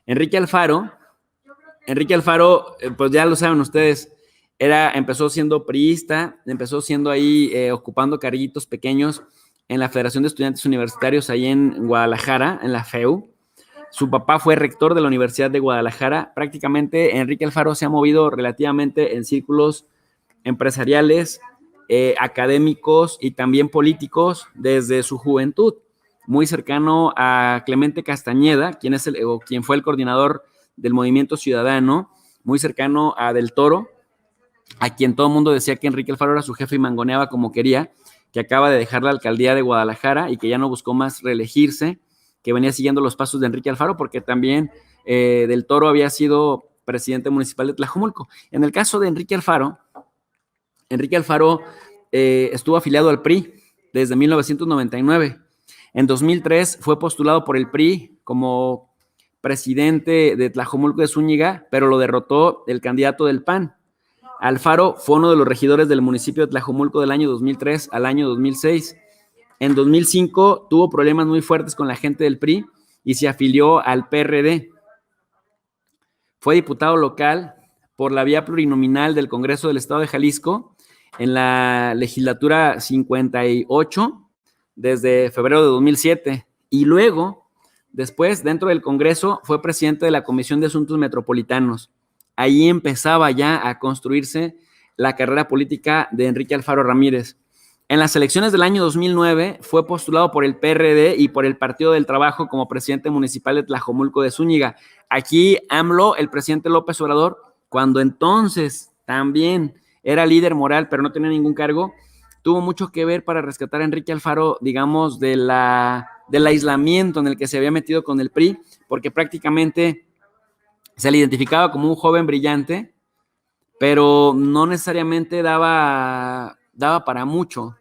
Enrique Alfaro, pues ya lo saben ustedes, empezó siendo priista, empezó siendo ahí ocupando carguitos pequeños en la Federación de Estudiantes Universitarios ahí en Guadalajara, en la FEU. Su papá fue rector de la Universidad de Guadalajara. Prácticamente Enrique Alfaro se ha movido relativamente en círculos empresariales, académicos y también políticos desde su juventud. Muy cercano a Clemente Castañeda, quien fue el coordinador del Movimiento Ciudadano, muy cercano a Del Toro, a quien todo el mundo decía que Enrique Alfaro era su jefe y mangoneaba como quería, que acaba de dejar la alcaldía de Guadalajara y que ya no buscó más reelegirse, que venía siguiendo los pasos de Enrique Alfaro, porque también Del Toro había sido presidente municipal de Tlajomulco. En el caso de Enrique Alfaro estuvo afiliado al PRI desde 1999. En 2003 fue postulado por el PRI como presidente de Tlajomulco de Zúñiga, pero lo derrotó el candidato del PAN. Alfaro fue uno de los regidores del municipio de Tlajomulco del año 2003 al año 2006. En 2005 tuvo problemas muy fuertes con la gente del PRI y se afilió al PRD. Fue diputado local por la vía plurinominal del Congreso del Estado de Jalisco en la legislatura 58 desde febrero de 2007 y luego, después, dentro del Congreso, fue presidente de la Comisión de Asuntos Metropolitanos. Ahí empezaba ya a construirse la carrera política de Enrique Alfaro Ramírez. En las elecciones del año 2009 fue postulado por el PRD y por el Partido del Trabajo como presidente municipal de Tlajomulco de Zúñiga. Aquí AMLO, el presidente López Obrador, cuando entonces también era líder moral, pero no tenía ningún cargo, tuvo mucho que ver para rescatar a Enrique Alfaro, digamos, del aislamiento en el que se había metido con el PRI, porque prácticamente se le identificaba como un joven brillante, pero no necesariamente daba para mucho.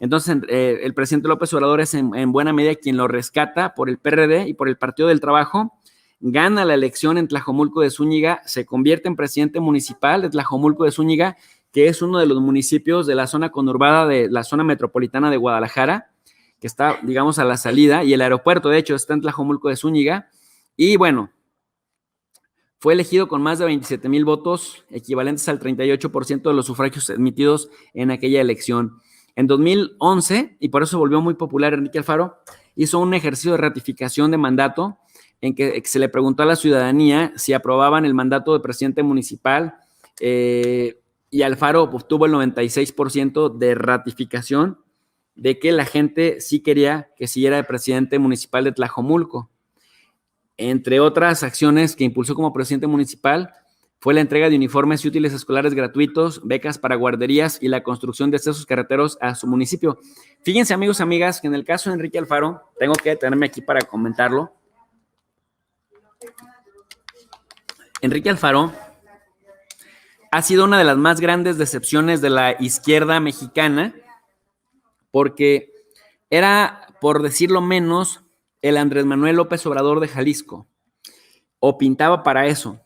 Entonces, el presidente López Obrador es en buena medida quien lo rescata por el PRD y por el Partido del Trabajo, gana la elección en Tlajomulco de Zúñiga, se convierte en presidente municipal de Tlajomulco de Zúñiga, que es uno de los municipios de la zona conurbada de la zona metropolitana de Guadalajara, que está, digamos, a la salida, y el aeropuerto, de hecho, está en Tlajomulco de Zúñiga, y bueno, fue elegido con más de 27,000 votos, equivalentes al 38% de los sufragios emitidos en aquella elección. En 2011, y por eso volvió muy popular Enrique Alfaro, hizo un ejercicio de ratificación de mandato en que se le preguntó a la ciudadanía si aprobaban el mandato de presidente municipal, y Alfaro obtuvo el 96% de ratificación de que la gente sí quería que siguiera el presidente municipal de Tlajomulco. Entre otras acciones que impulsó como presidente municipal fue la entrega de uniformes y útiles escolares gratuitos, becas para guarderías y la construcción de accesos carreteros a su municipio. Fíjense, amigos, amigas, que en el caso de Enrique Alfaro, tengo que detenerme aquí para comentarlo. Enrique Alfaro ha sido una de las más grandes decepciones de la izquierda mexicana, porque era, por decirlo menos, el Andrés Manuel López Obrador de Jalisco, o pintaba para eso.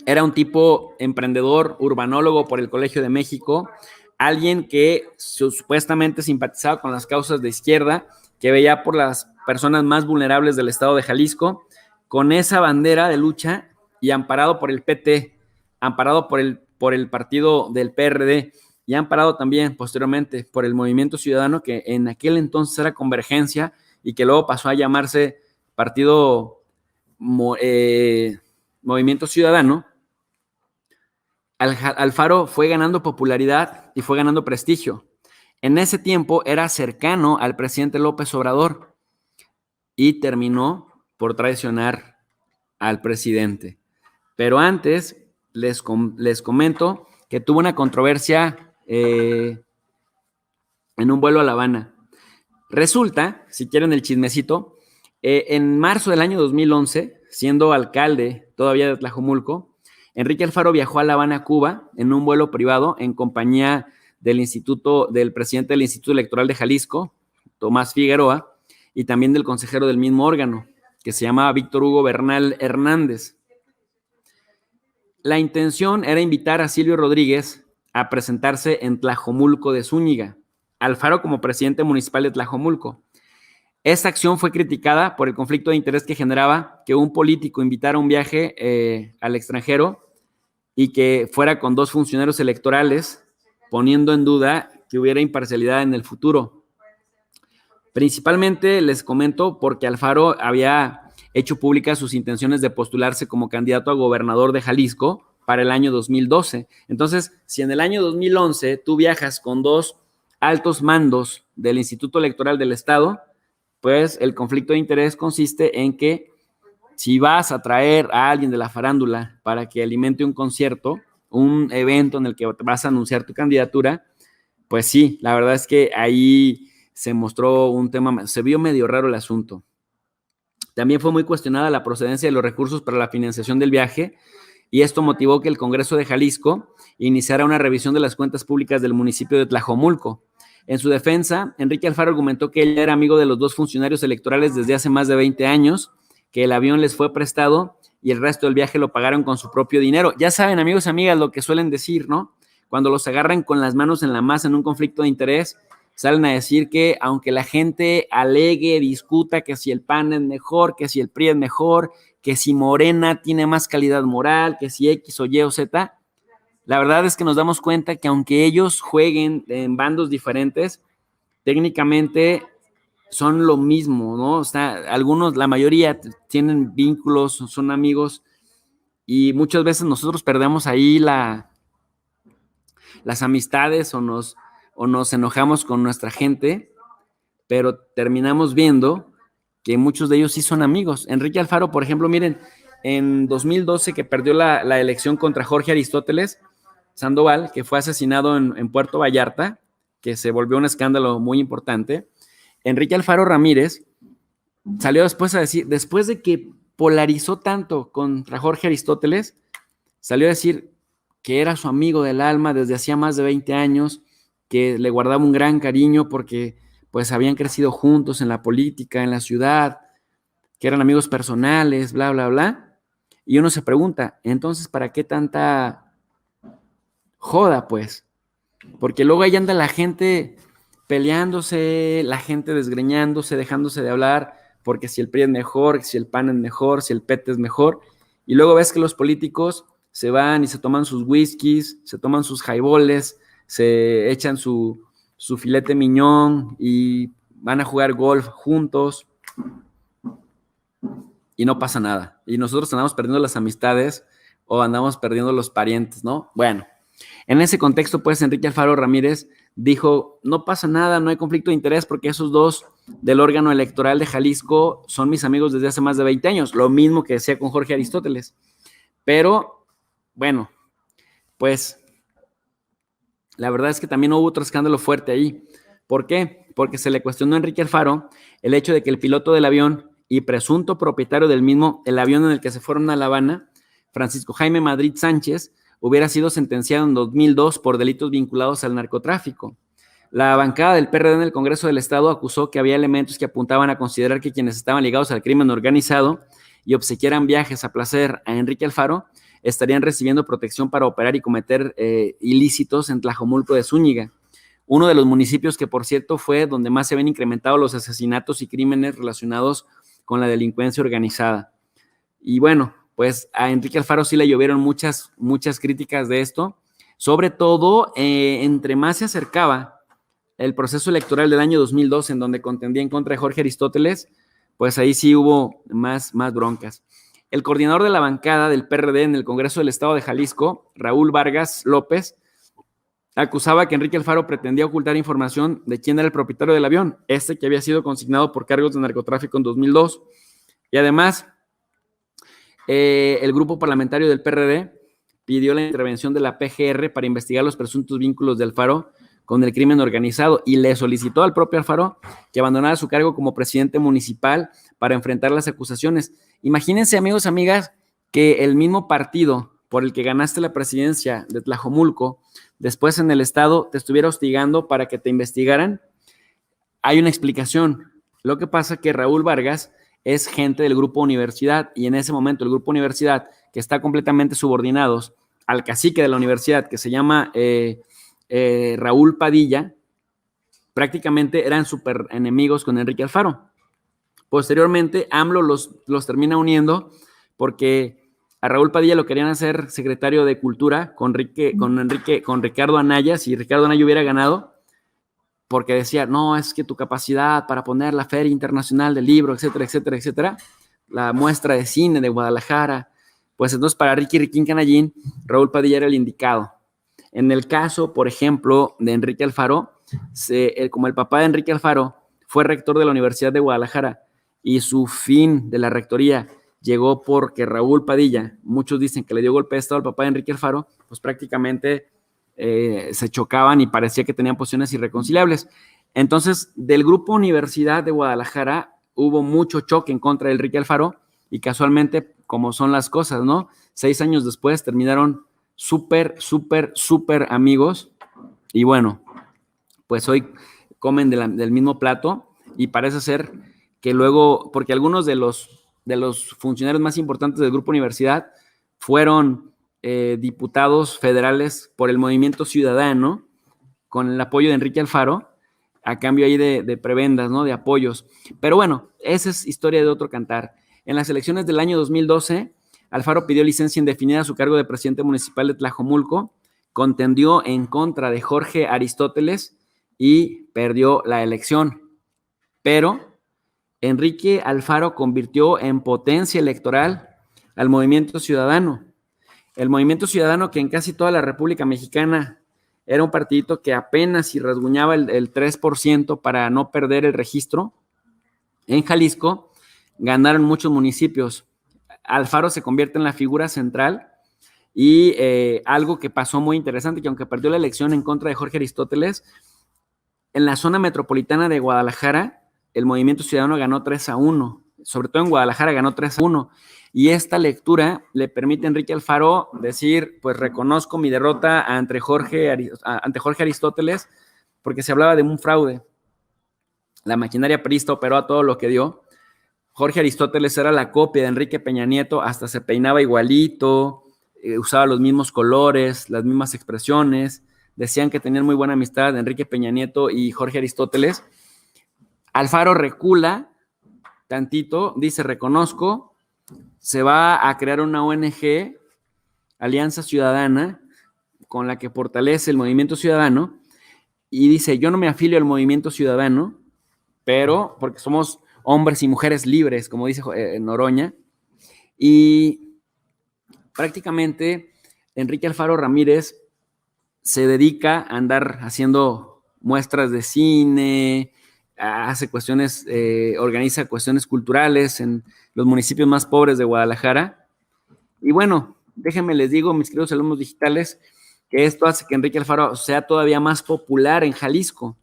Era un tipo emprendedor, urbanólogo por el Colegio de México, alguien que supuestamente simpatizaba con las causas de izquierda, que veía por las personas más vulnerables del estado de Jalisco, con esa bandera de lucha y amparado por el PT, amparado por el partido del PRD y amparado también posteriormente por el Movimiento Ciudadano, que en aquel entonces era Convergencia y que luego pasó a llamarse Partido Movimiento Ciudadano. Alfaro fue ganando popularidad y fue ganando prestigio. En ese tiempo era cercano al presidente López Obrador y terminó por traicionar al presidente. Pero antes les comento que tuvo una controversia en un vuelo a La Habana. Resulta, si quieren el chismecito, en marzo del año 2011, siendo alcalde todavía de Tlajomulco, Enrique Alfaro viajó a La Habana, Cuba, en un vuelo privado en compañía del presidente del Instituto Electoral de Jalisco, Tomás Figueroa, y también del consejero del mismo órgano, que se llamaba Víctor Hugo Bernal Hernández. La intención era invitar a Silvio Rodríguez a presentarse en Tlajomulco de Zúñiga, Alfaro como presidente municipal de Tlajomulco. Esta acción fue criticada por el conflicto de interés que generaba que un político invitara a un viaje al extranjero y que fuera con 2 funcionarios electorales, poniendo en duda que hubiera imparcialidad en el futuro. Principalmente les comento porque Alfaro había hecho públicas sus intenciones de postularse como candidato a gobernador de Jalisco para el año 2012. Entonces, si en el año 2011 tú viajas con 2 altos mandos del Instituto Electoral del Estado, pues el conflicto de interés consiste en que si vas a traer a alguien de la farándula para que alimente un concierto, un evento en el que vas a anunciar tu candidatura, pues sí, la verdad es que ahí se mostró un tema, se vio medio raro el asunto. También fue muy cuestionada la procedencia de los recursos para la financiación del viaje y esto motivó que el Congreso de Jalisco iniciara una revisión de las cuentas públicas del municipio de Tlajomulco. En su defensa, Enrique Alfaro argumentó que él era amigo de los 2 funcionarios electorales desde hace más de 20 años, que el avión les fue prestado y el resto del viaje lo pagaron con su propio dinero. Ya saben, amigos y amigas, lo que suelen decir, ¿no? Cuando los agarran con las manos en la masa en un conflicto de interés, salen a decir que aunque la gente alegue, discuta que si el PAN es mejor, que si el PRI es mejor, que si Morena tiene más calidad moral, que si X o Y o Z, la verdad es que nos damos cuenta que aunque ellos jueguen en bandos diferentes, técnicamente son lo mismo, ¿no? O sea, algunos, la mayoría tienen vínculos, son amigos y muchas veces nosotros perdemos ahí las amistades o nos enojamos con nuestra gente, pero terminamos viendo que muchos de ellos sí son amigos. Enrique Alfaro, por ejemplo, miren, en 2012 que perdió la elección contra Jorge Aristóteles Sandoval, que fue asesinado en Puerto Vallarta, que se volvió un escándalo muy importante, Enrique Alfaro Ramírez salió después a decir, después de que polarizó tanto contra Jorge Aristóteles, salió a decir que era su amigo del alma desde hacía más de 20 años, que le guardaba un gran cariño porque pues habían crecido juntos en la política, en la ciudad, que eran amigos personales, bla, bla, bla. Y uno se pregunta, entonces, ¿para qué tanta joda, pues? Porque luego ahí anda la gente peleándose, la gente desgreñándose, dejándose de hablar, porque si el PRI es mejor, si el PAN es mejor, si el PT es mejor, y luego ves que los políticos se van y se toman sus whiskies, se toman sus highballs, se echan su filete miñón y van a jugar golf juntos y no pasa nada. Y nosotros andamos perdiendo las amistades o andamos perdiendo los parientes, ¿no? Bueno, en ese contexto, pues, Enrique Alfaro Ramírez dijo, no pasa nada, no hay conflicto de interés porque esos 2 del órgano electoral de Jalisco son mis amigos desde hace más de 20 años, lo mismo que decía con Jorge Aristóteles. Pero, bueno, pues, la verdad es que también hubo otro escándalo fuerte ahí. ¿Por qué? Porque se le cuestionó a Enrique Alfaro el hecho de que el piloto del avión y presunto propietario del mismo, el avión en el que se fueron a La Habana, Francisco Jaime Madrid Sánchez, hubiera sido sentenciado en 2002 por delitos vinculados al narcotráfico. La bancada del PRD en el Congreso del Estado acusó que había elementos que apuntaban a considerar que quienes estaban ligados al crimen organizado y obsequiaran viajes a placer a Enrique Alfaro estarían recibiendo protección para operar y cometer ilícitos en Tlajomulco de Zúñiga, uno de los municipios que, por cierto, fue donde más se habían incrementado los asesinatos y crímenes relacionados con la delincuencia organizada. Y bueno, pues a Enrique Alfaro sí le llovieron muchas críticas de esto, sobre todo entre más se acercaba el proceso electoral del año 2002, en donde contendía en contra de Jorge Aristóteles, pues ahí sí hubo más broncas. El coordinador de la bancada del PRD en el Congreso del Estado de Jalisco, Raúl Vargas López, acusaba que Enrique Alfaro pretendía ocultar información de quién era el propietario del avión, que había sido consignado por cargos de narcotráfico en 2002. Y además, el grupo parlamentario del PRD pidió la intervención de la PGR para investigar los presuntos vínculos de Alfaro con el crimen organizado y le solicitó al propio Alfaro que abandonara su cargo como presidente municipal para enfrentar las acusaciones. Imagínense, amigos, amigas, que el mismo partido por el que ganaste la presidencia de Tlajomulco, después en el estado te estuviera hostigando para que te investigaran. Hay una explicación. Lo que pasa es que Raúl Vargas es gente del Grupo Universidad y en ese momento el Grupo Universidad, que está completamente subordinados al cacique de la universidad, que se llama Raúl Padilla, prácticamente eran súper enemigos con Enrique Alfaro. Posteriormente, AMLO los termina uniendo porque a Raúl Padilla lo querían hacer secretario de Cultura con Ricardo Anaya, si Ricardo Anaya hubiera ganado, porque decía, no, es que tu capacidad para poner la Feria Internacional del Libro, etcétera, etcétera, etcétera, la muestra de cine de Guadalajara, pues entonces para Riquín Canallín, Raúl Padilla era el indicado. En el caso, por ejemplo, de Enrique Alfaro, como el papá de Enrique Alfaro fue rector de la Universidad de Guadalajara y su fin de la rectoría llegó porque Raúl Padilla, muchos dicen que le dio golpe de estado al papá de Enrique Alfaro, pues prácticamente se chocaban y parecía que tenían posiciones irreconciliables. Entonces, del grupo Universidad de Guadalajara hubo mucho choque en contra de Enrique Alfaro y casualmente, como son las cosas, ¿no? 6 años después terminaron súper amigos y bueno, pues hoy comen del mismo plato y parece ser que luego, porque algunos de los funcionarios más importantes del Grupo Universidad fueron diputados federales por el Movimiento Ciudadano, con el apoyo de Enrique Alfaro, a cambio ahí de prebendas, ¿no? De apoyos. Pero bueno, esa es historia de otro cantar. En las elecciones del año 2012, Alfaro pidió licencia indefinida a su cargo de presidente municipal de Tlajomulco, contendió en contra de Jorge Aristóteles y perdió la elección. Pero Enrique Alfaro convirtió en potencia electoral al Movimiento Ciudadano. El Movimiento Ciudadano, que en casi toda la República Mexicana era un partidito que apenas si rasguñaba el 3% para no perder el registro, en Jalisco ganaron muchos municipios. Alfaro se convierte en la figura central y algo que pasó muy interesante, que aunque perdió la elección en contra de Jorge Aristóteles, en la zona metropolitana de Guadalajara, el Movimiento Ciudadano ganó 3-1. Sobre todo en Guadalajara ganó 3-1. Y esta lectura le permite a Enrique Alfaro decir, pues reconozco mi derrota ante Jorge Aristóteles, porque se hablaba de un fraude. La maquinaria priista operó a todo lo que dio. Jorge Aristóteles era la copia de Enrique Peña Nieto, hasta se peinaba igualito, usaba los mismos colores, las mismas expresiones. Decían que tenían muy buena amistad Enrique Peña Nieto y Jorge Aristóteles. Alfaro recula tantito, dice, reconozco, se va a crear una ONG, Alianza Ciudadana, con la que fortalece el Movimiento Ciudadano, y dice, yo no me afilio al Movimiento Ciudadano, pero porque somos hombres y mujeres libres, como dice Noroña, y prácticamente Enrique Alfaro Ramírez se dedica a andar haciendo muestras de cine, hace cuestiones, organiza cuestiones culturales en los municipios más pobres de Guadalajara. Y bueno, déjenme les digo, mis queridos alumnos digitales, que esto hace que Enrique Alfaro sea todavía más popular en Jalisco,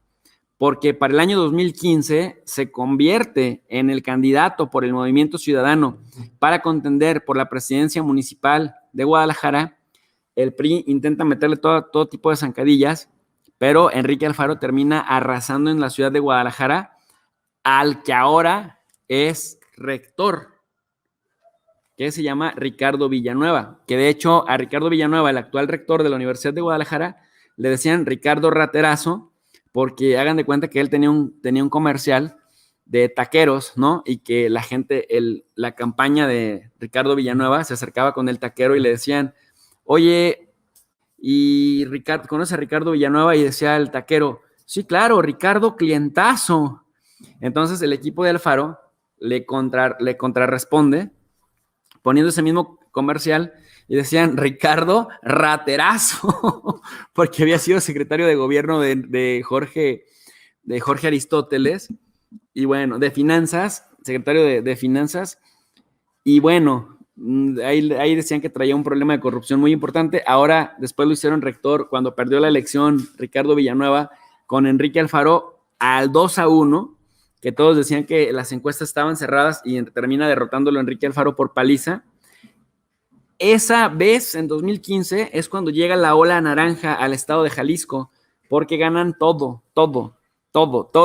porque para el año 2015 se convierte en el candidato por el Movimiento Ciudadano para contender por la presidencia municipal de Guadalajara. El PRI intenta meterle todo tipo de zancadillas, pero Enrique Alfaro termina arrasando en la ciudad de Guadalajara al que ahora es rector, que se llama Ricardo Villanueva, que de hecho a Ricardo Villanueva, el actual rector de la Universidad de Guadalajara, le decían Ricardo Raterazo, porque hagan de cuenta que él tenía un comercial de taqueros, ¿no? Y que la gente, la campaña de Ricardo Villanueva se acercaba con el taquero y le decían, oye, y Ricardo, ¿conoce a Ricardo Villanueva? Y decía el taquero, sí, claro, Ricardo clientazo. Entonces el equipo de Alfaro le contrarresponde poniendo ese mismo comercial y decían Ricardo Raterazo, porque había sido secretario de gobierno de Jorge Aristóteles, y bueno, de finanzas, secretario de finanzas, y bueno, ahí decían que traía un problema de corrupción muy importante. Ahora, después lo hicieron rector cuando perdió la elección Ricardo Villanueva con Enrique Alfaro al 2-1, que todos decían que las encuestas estaban cerradas y termina derrotándolo Enrique Alfaro por paliza. Esa vez, en 2015, es cuando llega la ola naranja al estado de Jalisco, porque ganan todos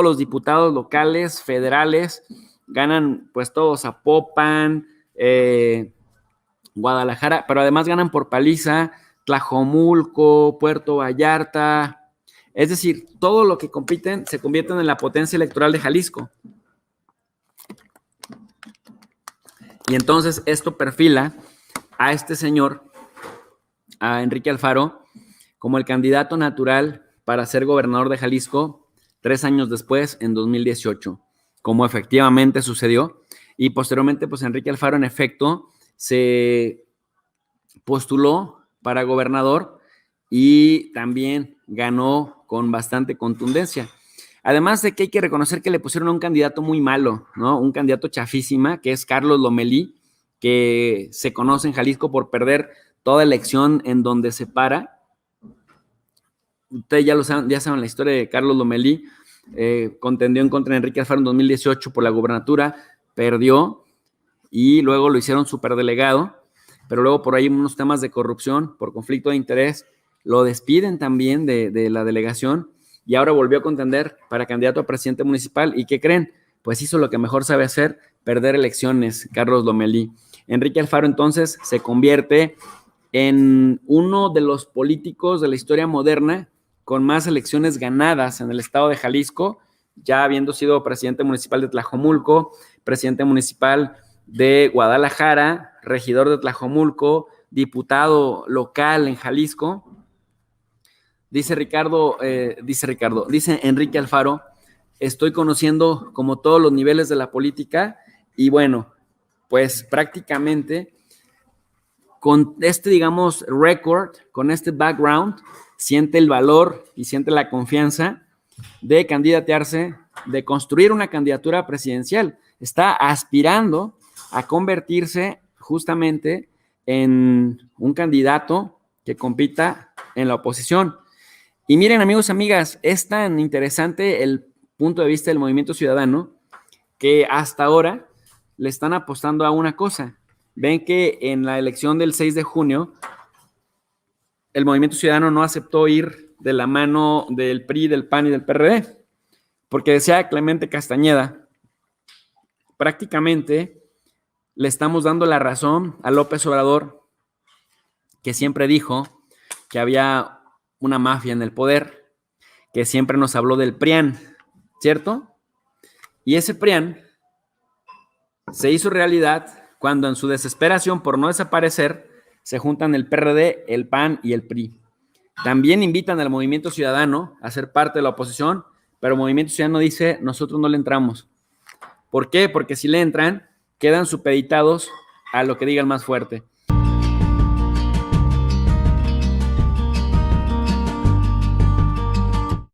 los diputados locales, federales, ganan pues todos, Zapopan, Guadalajara, pero además ganan por paliza, Tlajomulco, Puerto Vallarta, es decir, todo lo que compiten se convierten en la potencia electoral de Jalisco. Y entonces esto perfila a este señor, a Enrique Alfaro, como el candidato natural para ser gobernador de Jalisco 3 años después, en 2018, como efectivamente sucedió. Y posteriormente, pues Enrique Alfaro, en efecto, se postuló para gobernador y también ganó con bastante contundencia. Además de que hay que reconocer que le pusieron a un candidato muy malo, ¿no? Un candidato chafísima, que es Carlos Lomelí, que se conoce en Jalisco por perder toda elección en donde se para. Ustedes ya saben la historia de Carlos Lomelí. Contendió en contra de Enrique Alfaro en 2018 por la gubernatura, perdió y luego lo hicieron superdelegado, pero luego por ahí unos temas de corrupción, por conflicto de interés, lo despiden también de la delegación y ahora volvió a contender para candidato a presidente municipal. ¿Y qué creen? Pues hizo lo que mejor sabe hacer, perder elecciones, Carlos Lomelí. Enrique Alfaro entonces se convierte en uno de los políticos de la historia moderna con más elecciones ganadas en el estado de Jalisco, ya habiendo sido presidente municipal de Tlajomulco, presidente municipal de Guadalajara, regidor de Tlajomulco, diputado local en Jalisco. Dice Enrique Alfaro, estoy conociendo como todos los niveles de la política y bueno, pues prácticamente con este, digamos, récord, con este background, siente el valor y siente la confianza de candidatearse, de construir una candidatura presidencial. Está aspirando a convertirse justamente en un candidato que compita en la oposición. Y miren, amigos, amigas, es tan interesante el punto de vista del Movimiento Ciudadano que hasta ahora le están apostando a una cosa. Ven que en la elección del 6 de junio, el Movimiento Ciudadano no aceptó ir de la mano del PRI, del PAN y del PRD, porque decía Clemente Castañeda, prácticamente le estamos dando la razón a López Obrador, que siempre dijo que había una mafia en el poder, que siempre nos habló del PRIAN, ¿cierto? Y ese PRIAN se hizo realidad cuando en su desesperación por no desaparecer, se juntan el PRD, el PAN y el PRI. También invitan al Movimiento Ciudadano a ser parte de la oposición, pero el Movimiento Ciudadano dice, nosotros no le entramos. ¿Por qué? Porque si le entran, quedan supeditados a lo que diga el más fuerte.